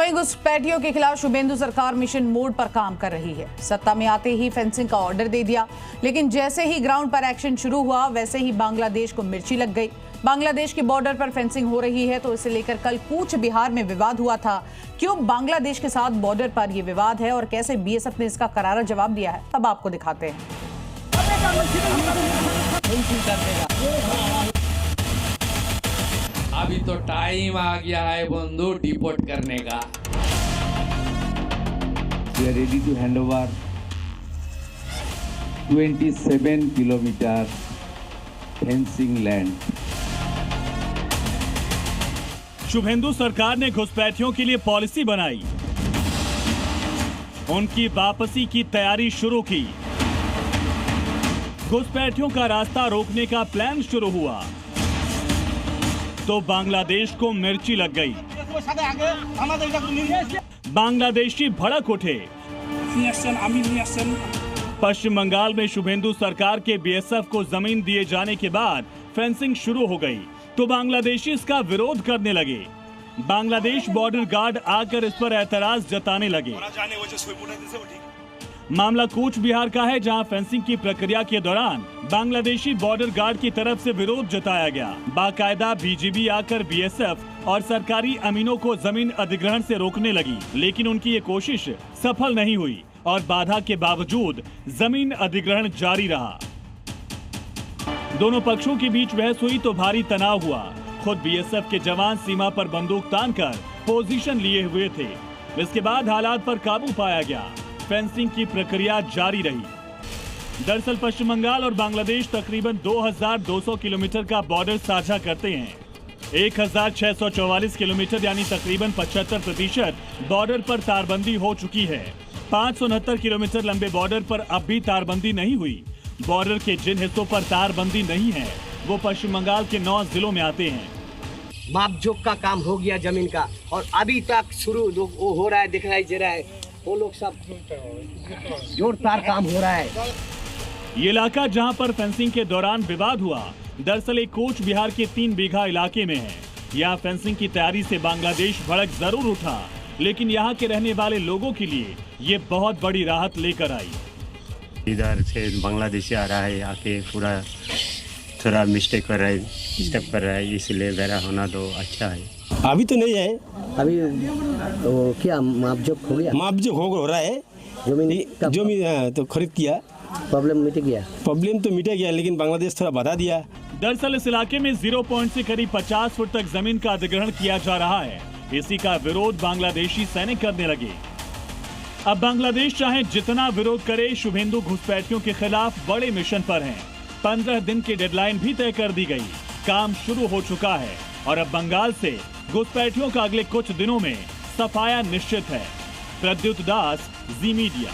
वहीं घुसपैठियों के खिलाफ शुभेंदु सरकार मिशन मोड पर काम कर रही है। सत्ता में आते ही फेंसिंग का ऑर्डर दे दिया, लेकिन जैसे ही ग्राउंड पर एक्शन शुरू हुआ वैसे ही बांग्लादेश को मिर्ची लग गई। बांग्लादेश के बॉर्डर पर फेंसिंग हो रही है, तो इसे लेकर कल कूच बिहार में विवाद हुआ था। क्यों बांग्लादेश के साथ बॉर्डर पर यह विवाद है और कैसे बीएसएफ ने इसका करारा जवाब दिया है, अब आपको दिखाते हैं। अभी तो टाइम आ गया है बंधु डिपोर्ट करने का। We are ready to hand over 27 kilometer fencing land. Suvendu सरकार ने घुसपैठियों के लिए पॉलिसी बनाई, उनकी वापसी की तैयारी शुरू की, घुसपैठियों का रास्ता रोकने का प्लान शुरू हुआ, तो बांग्लादेश को मिर्ची लग गई। बांग्लादेशी भड़क उठे। पश्चिम बंगाल में शुभेंदु सरकार के बीएसएफ को जमीन दिए जाने के बाद फेंसिंग शुरू हो गई, तो बांग्लादेशी इसका विरोध करने लगे। बांग्लादेश बॉर्डर गार्ड आकर इस पर एतराज जताने लगे। मामला कूच बिहार का है, जहां फेंसिंग की प्रक्रिया के दौरान बांग्लादेशी बॉर्डर गार्ड की तरफ से विरोध जताया गया। बाकायदा बीजीबी आकर बीएसएफ और सरकारी अमीनों को जमीन अधिग्रहण से रोकने लगी, लेकिन उनकी ये कोशिश सफल नहीं हुई और बाधा के बावजूद जमीन अधिग्रहण जारी रहा। दोनों पक्षों के बीच बहस हुई तो भारी तनाव हुआ। खुद बीएसएफ के जवान सीमा पर बंदूक तानकर पोजीशन लिए हुए थे। इसके बाद हालात पर काबू पाया गया। फेंसिंग की प्रक्रिया जारी रही। दरअसल पश्चिम बंगाल और बांग्लादेश तकरीबन 2200 किलोमीटर का बॉर्डर साझा करते हैं। 1644 किलोमीटर यानी तकरीबन 75% बॉर्डर पर तारबंदी हो चुकी है। 569 किलोमीटर लंबे बॉर्डर पर अब भी तारबंदी नहीं हुई। बॉर्डर के जिन हिस्सों पर तारबंदी नहीं है वो पश्चिम बंगाल के 9 जिलों में आते हैं। मापजोक का काम हो गया जमीन का, और अभी तक शुरू हो रहा है, दिखाई दे रहा है। वो लोग सब जोरदार काम हो रहा है। ये इलाका जहां पर फेंसिंग के दौरान विवाद हुआ, दरअसल एक कूच बिहार के 3 बीघा इलाके में है। यहाँ फेंसिंग की तैयारी से बांग्लादेश भड़क जरूर उठा, लेकिन यहाँ के रहने वाले लोगों के लिए ये बहुत बड़ी राहत लेकर आई। इधर से बांग्लादेशी आ रहा है, आके पूरा थोड़ा मिस्टेक कर रहा है, स्टेप कर रहा है, इसलिए मेरा होना तो अच्छा है। अभी तो नहीं है, अभी तो क्या मापजोक हो गया? मापजोक हो रहा है। जमीन तो खरीद किया, प्रॉब्लम मिट गया। प्रॉब्लम तो मिट गया, लेकिन बांग्लादेश थोड़ा बता दिया। दरअसल इस इलाके में 0 पॉइंट से करीब 50 फुट तक जमीन का अधिग्रहण किया जा रहा है। इसी का विरोध बांग्लादेशी सैनिक करने लगे। अब बांग्लादेश चाहे जितना विरोध करे, शुभेंदु घुसपैठियों के खिलाफ बड़े मिशन पर हैं। 15 दिन की डेडलाइन भी तय कर दी गई। काम शुरू हो चुका है और अब बंगाल से घुसपैठियों का अगले कुछ दिनों में सफाया निश्चित है। प्रद्युत दास, जी मीडिया।